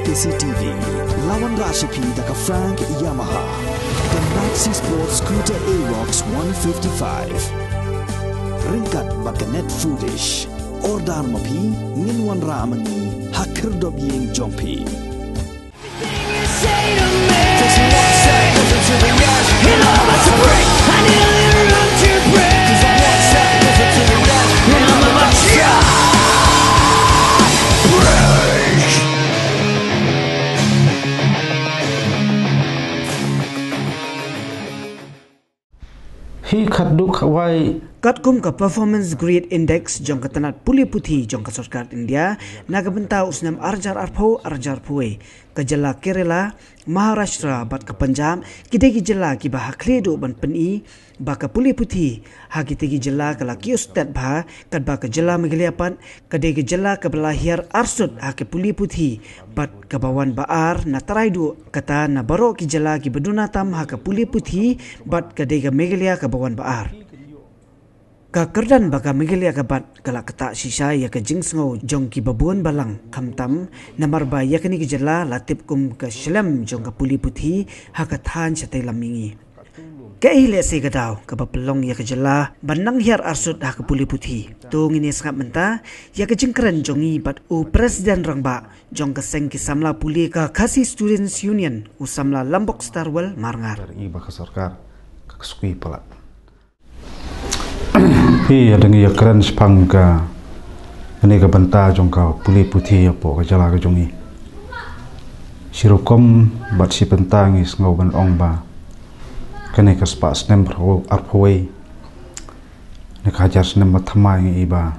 KCTV, lawan Rashipi daka Frank Yamaha, the Maxi Sports Scooter Aerox 155. Ringkat baka net foodish, ordar mapi, nginwan ramani, hakir dob ying jompi. Hi khaduk wai Katkum ka performance grade index jong katanat puli puthi jong ka sarkar India nagabenta usnam arjar puwe ka jala Kerala Maharashtra bat ka Punjab kidegi jala ki bah khledo ban pani ba ka puli puthi ha kitegi jala kala kiustat bha kat ba ka jala Meghalaya kadegi jala ka belahir arsut ha ke puli puthi bat ka bawan baar na taraidu kata na baro ki jala ki beduna tam ha ka puli puthi bat kadegi Meghalaya ka bawan baar ka kerdan baka Meghalaya ka bat kala kata sisa ya ka jingsngo jong ki babuan balang kamtam namar ba ya kani ki jala latip kum ka shlam jong ka puli puthi ha ka than chatai lamingi ka ile se ka daw ka bapelong ya ka jala banang hiar arsut ha ka puli puthi to ngini skap menta ya ka jingkran jongi bat u president rangba jong ka seng ki samla puli ka Khasi Students Union u samla Lombok Starwell marngar i ba ka sarkar ka skui pala hi adangi ya keren spang ka ini ka banta jong ka puli puthi apo ka jala ka jongi sirukom bat si pentang is ngau ban ong ba kene ka spa snem ro arpoi ne ka jar snem mathama ngi iba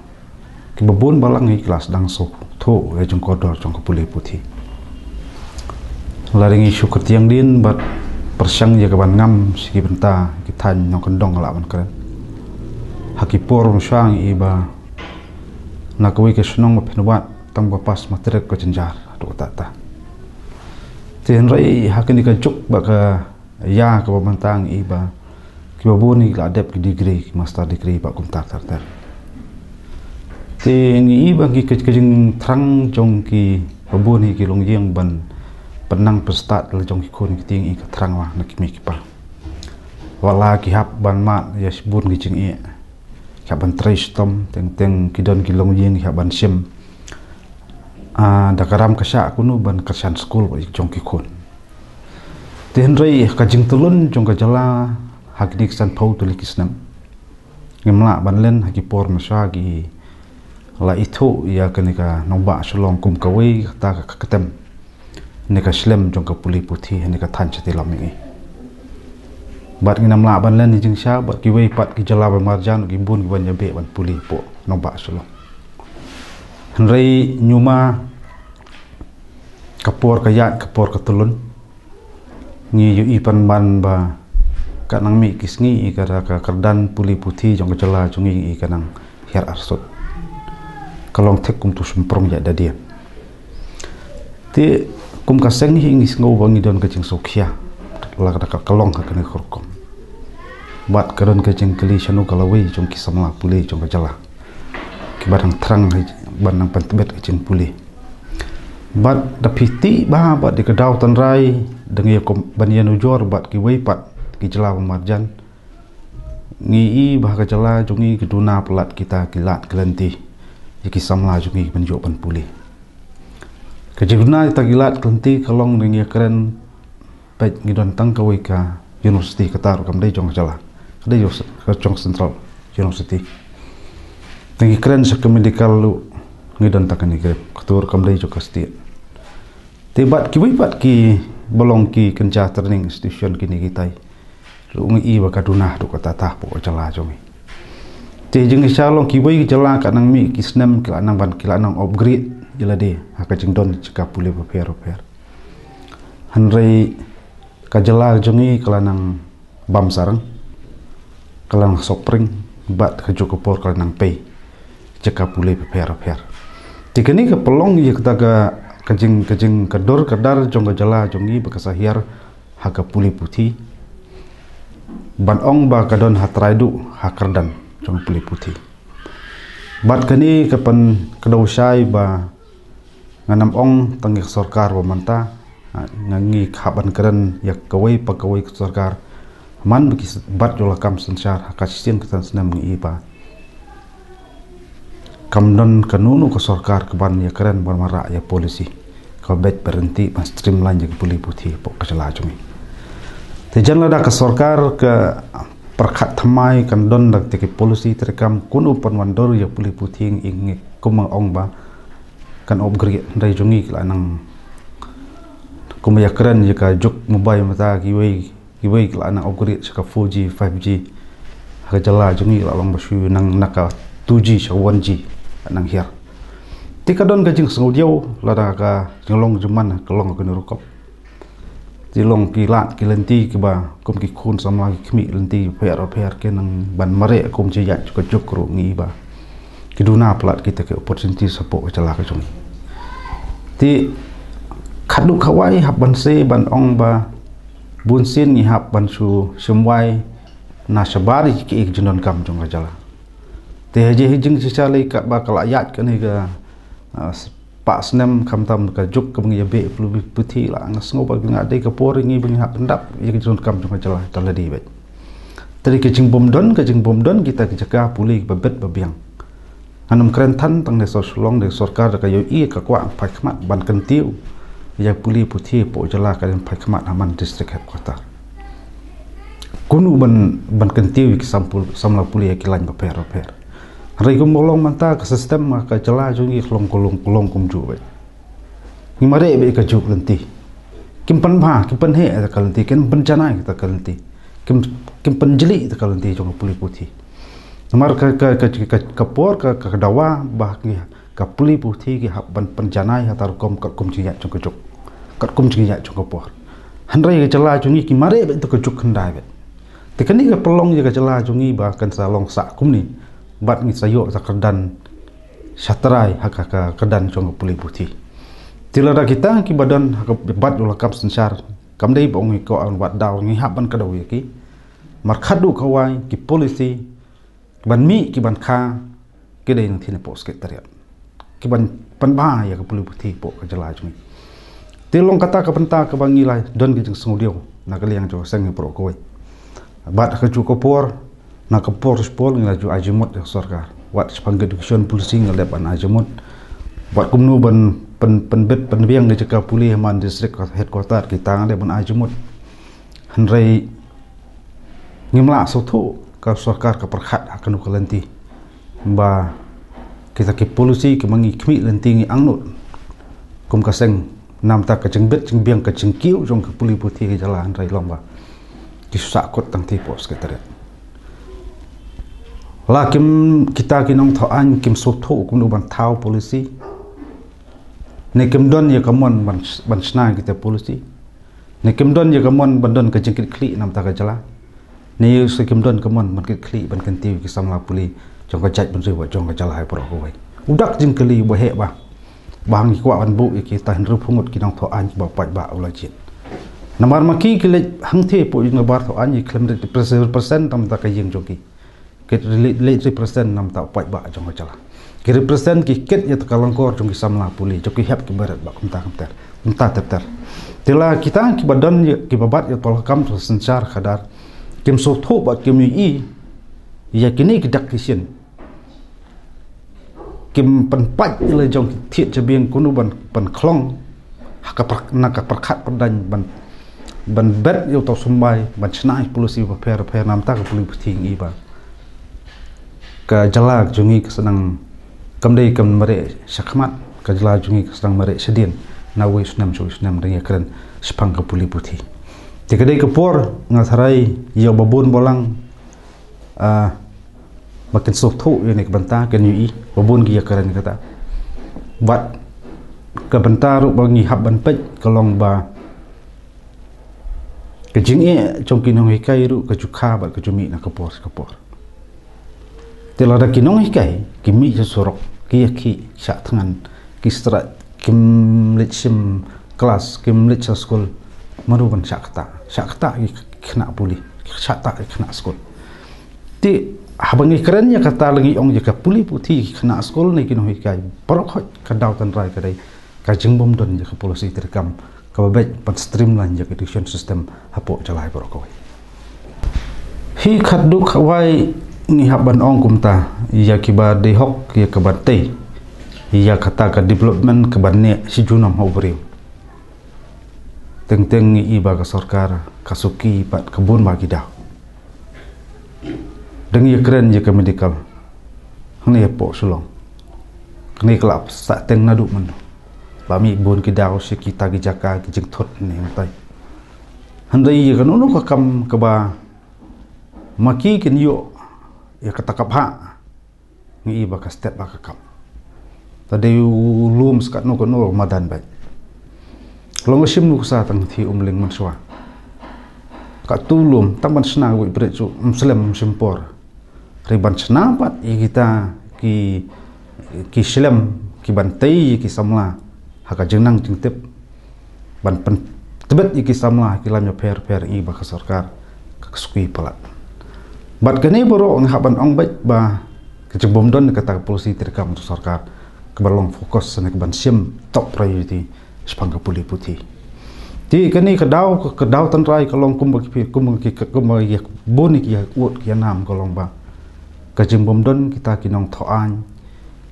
ki babun balang ngi kelas dang so tho ya jong kodor jong ka puli puthi laringi syukur tiang din bat persang ya ka ban ngam si benta ki than nyong kendong la ban keren hakipor msyang iba nakwi ke snong mapinwat tang bapas matrek ko jenjar do tata tin rai hakini ka juk baka ya ka bantang iba ki babuni la adep ki degree ki master degree ba kum tar tin iba ki kejing trang jong ki babuni ki longyeng ban penang pestat le jong ki kun ki ting i ka trang wa nakimi ki pa wala ki hap ban mat ya sibun ki jing i kaban trace tom teng kidon kilong yeng kaban sim dakaram kasha kunu ban kersan school ba jong ki kun ten rei ka jing tulun jong ka jala hakdik san pau tu likisnam ngimla ban len hakipor masha gi la itu ya kenika nomba shalong kum kawi ta ka ketem ne ka slem jong ka puli puthi ne ka than chati lamingi bat nginam la ban len jing sha bat ki wei pat ki jala ba marjan ki bun ki ban yabe ban puli po nomba shalong rei nyuma kapor kayat kapor katulun ngi yu ipan ban ba kanang mi kisngi i kara ka kerdan puli puthi jong jala jongi i kanang hiar arsut kalong tek kum tu sumprong ya dadian ti kum kaseng hi ngis ngau bangi don kacing sokhia la ka kalong ka kene korkom bat karon kacing keli shanu kalawi jong ki samla puli jong jala ki barang terang banang pantbet kacing puli bat dapiti ba bat di kedau tanrai dengi kom banian ujor bat ki weipat ki jala marjan ngi i bah ka jala jongi keduna pelat kita kilat kelenti ki samla jongi penjuk pan puli kejuna kita kilat kelenti kalong dengi keren baik ngidon tang kawai ka university katar kam dei jong jala dei jong central university dengi keren sa medical lu ngidon takani grep ketur kam dei jong kasti tibat ki weipat ki bolong ki kenca training institution kini kitai lu ngi ba kaduna do kata tah po jala jongi te jeng salong ki wei jala ka nang mi kisnem ki anang ban ki anang upgrade jala de haka jeng don cika pule per hanrei ka jala jongi kelanang bam sarang kelang sopring bat ka jokopor kelanang pei cika pule per tikani ka pelong ye kata ka kajing kador kadar jong jala jongi bakasahiar haka puli puthi ban ong ba kadon hatraidu hakardan jong puli puthi bat kani kapan kedau sai ba nganam ong tangi sarkar pemanta ngangi khaban keren ya kawai sarkar man bagi bat jola kam sensar hakasian ketan senam ngi iba kamdon kanunu ke sarkar keban ya keren bermarak ya polisi kau bet berhenti mas streamline jadi puli putih pok kecelajungi tejan lada ke sarkar ke perkat thamai kandon dak teki polisi terekam kunu panwandor ya puli putih ing kumang ong ba kan upgrade dari jungi kala nang kumaya keren jika juk mobile mata giwei kala nang upgrade saka 4G 5G hajala jungi la long basu nang naka 2G saka 1G nang hiar tika don ka jing sengudiau lada ka jinglong juman kelong ka nurukop jilong kilat kilenti kiba kum ki khun sama khmi lenti pher ke nang ban mare kum je ya juk ru ngi ba kiduna plat kita ke opportunity support chala ka jungi ti khadu khawai hab ban se ban ong ba bun sin ni hab ban su semwai na sabari ki ek junon kam jong jala te je hijing sicalai ka ba kala yat ka ni ga pak snem kam tam ka juk ka ngi be plu puthi la ngasngo ba nga de ka por ngi bing hab ndap ye ki junon kam jong jala taladi bet tadi ke jing bom don kita ke jaga puli babet babiang anum keren tan tang ne soslong de sarkar ka yo i ka kwa phai khmat ban kan tiu ya puli puthi po jala ka phai khmat haman district headquarter kunu ban kan tiu ki sampul samla puli ki lain ba per rai kum bolong manta ka sistem ka jala jungi klong kum ju be ni mare be ka juk lenti kim pan he ka lenti ken bencana kita ka lenti kim penjeli ta ka lenti jong puli puthi Namar kapor ka dawa bah ka puli putih ki hab ban penjanai hatar kom ciyak jong kejok kat kom ciyak jong kapor hanrai ka jala jungi ki mare be to kejok khandai be tekani ka pelong je ka jala jungi bah kan salong sak kum ni bat ngi sayo sa kedan syatrai haka kedan jong puli putih tilada kita ki badan haka bat ula kap sensar kam dei bong ko an wat daw ngi hab ban ka daw ki mar khadu khawai ki polisi ban mi ki ban kha ke dei nang thina pos sekretariat ki ban pan ba ya ka puli putih po ka jala jungi tilong kata ka penta ka bangi lai don ki jing sengudio na ka liang jo sang pro koi bat ka ju ko por na ka por spol ngi ju ajimot ya sarkar wat sepang education polisi ngalep an ajimot wat kumnu ban penbet penbiang de jaka puli man district headquarter kita ngale ban ajimot hanrai ngimla sotho ka sarkar ka perkhat akan ukalanti ba kita ke polisi ke mangi khmi lanti ngi angnut kum ka seng nam ta ka jengbet jengbiang ka jengkiu jong ka puli putih ke jalan rai lomba ki sakot tang ti pos sekretariat la kim kita kinong thoan kim sotho kum ban thau polisi ne kim don ya kamon ban sna kita polisi ne kim don ya kamon bandon ka jengkit kli nam ta ka jala ni sekim don kamon man kli ban kan tiu ki samla puli jong ka jat ban rewa jong ka jala hai pro ko wai udak jing kli bo he ba bang ki kwa ban bu ki ta hin ru phungut ki nong tho an ba pa ba ula jin namar maki ki le hang the po jing bar tho an ni klem de percent tam ta ka yeng jong ki ke le 3% nam ta pa ba jong ka jala ki represent ki ket ya ta kalangkor jong ki samla puli jong ki hep ki barat ba kum ta ter tela kita ki badan ki babat ya tol kam to sensar khadar kim sotho ba kim yi ya kini kedak kisin kim penpat le jong thiet chabieng kunu ban khlong haka perkhat padan ban bet yo to sumbai ban chnai polisi ba pher nam ta ka puli putih ngi ba ka jala jungi kesenang kamdei kam mare sakhmat ka jala jungi kesenang mare sedien nawi sunam dengan keren sepang ka puli putih tikadai kapor ngatharai yo babun bolang makin sotho ini kebenta kan yui babun ki keren kata bat kebenta ru bangi hab ban pej kalong ba kejing chongkinong hikai ru kejukha ba kejumi na kapor telada kinong hikai kimi sesorok ki syak tangan ki strat kim litsim kelas kim lit school maruban syakta ki kena puli syakta ki kena school ti habangi kerennya kata lagi ong jaka puli putih kena school ni kino hikai perok kadau tan rai kadai kajeng bom don je ke polisi terkam kababek pan streamline je education system hapo jalai borokoi hi khaduk wai ni haban ong kumta ya kiba de hok ya kabate ya kata ka development kabanne si junam hobri teng-teng iba ka sarkar kasuki pat kebun bagi dah dengi keren je ke medical ni po sulong ni kelap sak teng nadu men bami bun ki daw si kita gi jaka ki jing thot ni tai handai ye kan unu ka kam ka ba maki kin yo ya kata kapha ni iba ka step ba ka kam tadi lum skat no kono madan bai long sim nu sa tang thi umling man swa ka tulum tamban sna wi brechu muslim simpor riban sna pat kita ki slam ki bantai ki samla haka jenang jingtip ban pen tebet ki samla ki lamnya per i ba ka sarkar ka skui palat bat kene boro ngaban ong baik ba kecebom don kata polisi terkam untuk sarkar kebalong fokus sana ban sim top priority sepangga puli putih ti kene kedau tanrai kalong kumbaki bonik ya kuat ki nam kalong ba kecebom don kita kinong thoan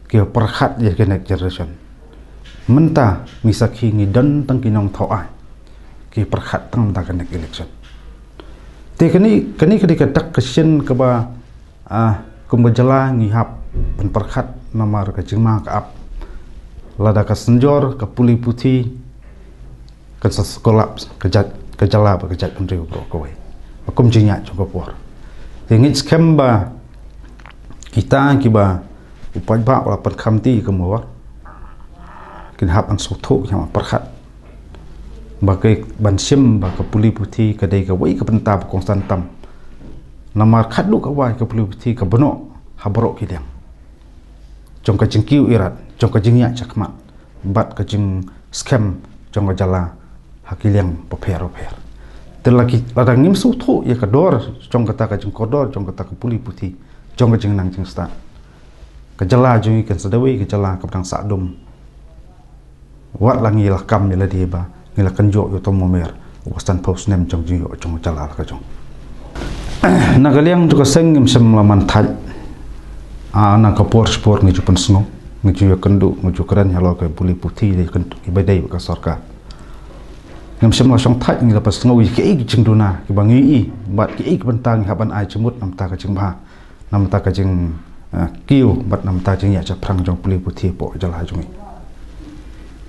ki perkhat je ke next generation menta misaki ngi dan tang kinong thoa ki perkhat tang ta next election te kani kedak kesen ke ba kumbajala ngi hap pen perkhat namar ka jingma ka ap lada ka senjor ka puli putih ka sekolah ke jala ba kejat pendri bro kowe akum jinya cukup por tingit skemba kita kiba upai ba wala pen khamti ke mawar kin hap an sotho yang perkhat bagai bansim ba ka puli putih ka dei ka wai ka penta kong santam namar khadu ka wai ka puli putih ka beno haborok kidang jong ka jingkiu irat jong ka jingya chakma bat ka jing scam jong ka jala hakiliang paper telaki ladang nim sotho ya ka dor jong ka ta ka jing kodor jong ka ta ka puli putih jong ka jing nang jing sta ka jala jong ikan sadawi ka jala ka pedang sadum wat langi lakam ni la diba ngila kanjo yo to momer wastan post nem jong ji yo jong jala ka jong nagaliang juga seng sem laman thaj ana ka por sport ngi jupan sngo ngi ju kandu ngi ju kran halo ka puli putih de kan ibadai ka sarkar ngam sem la song thaj ngi la pas sngo ki ik jing duna ki bangi i bat ki ik bantang haban ai chumut nam ta ka jing ba nam ta ka jing kiu bat nam ta jing ya cha prang jong puli putih po jala jong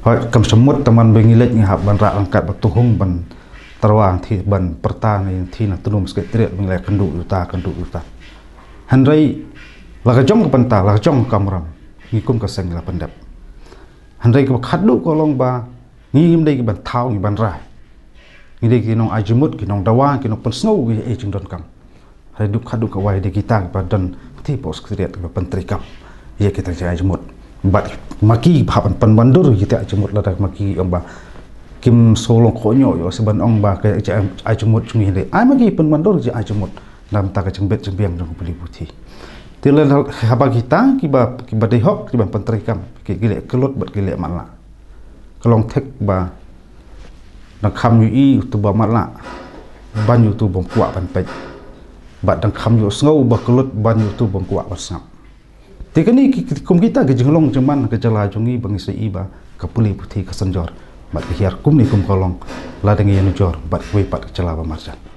hoi kam semut teman bengilet ngi hab ban ra angkat batuhung ban terwang thi ban pertang ni thi na tunum sket triat bengilet kandu uta handrai la jong ka panta la jong kamram ngi kum ka seng la pendap handrai ka khaddu ko long ba ngi ngim dei ki ban thau ngi ban ra ngi dei ki nong ajumut ki nong dawa ki nong pensno wi e jing don kam hai duk khaddu ka wai de kita ba don thi pos kriat ka pentri kam ye kita ja ajumut bat maki bhapan panbandur kita ajumut la maki amba kim solong khonyo yo seban ong ba ka ajumut chungi de ai maki panbandur ja ajumut nam ta ka jengbet jembiang jong puli putih tilan haba kita kiba dei hok kiba pentri kam ki gile kelot bat gile mala kalong tek ba nang kham yu i tu ba mala ban yu tu bom kwa ban pe bat dang kham yu sngo ba kelot ban yu tu bom kwa ba snap tikani kum kita ke jenglong jeman ke jala jungi bangisa iba ka puli putih ka sanjor bat hiar kum ni kum kolong la dengi jor bat we pat ke jala ba marjan